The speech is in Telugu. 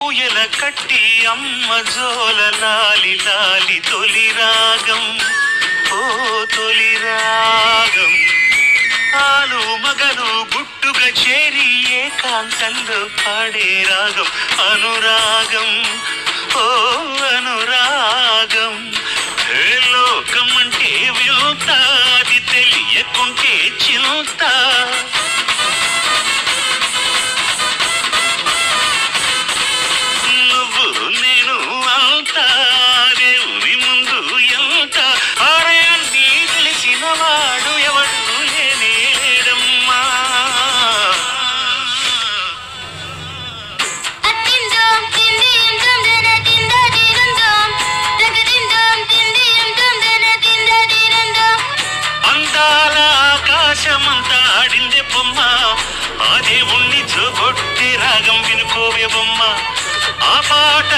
ఊయల కట్టి అమ్మ జోల లాలి లాలి తొలి రాగం ఓ తొలి రాగం ఆలు మగలు గుట్టుగా చేరి ఏకాంతంలో పాడే రాగం అనురాగం ఓ అనురాగం లోకం అంటే వ్యూత అది తెలియకుంటే చింత వాడు ఎవడు లేడమ్మా అందాల ఆకాశమంతా ఆడిందే బొమ్మ ఆ దేవుణ్ణి జోగొట్టి రాగం వినుకోవే బొమ్మ ఆ పాట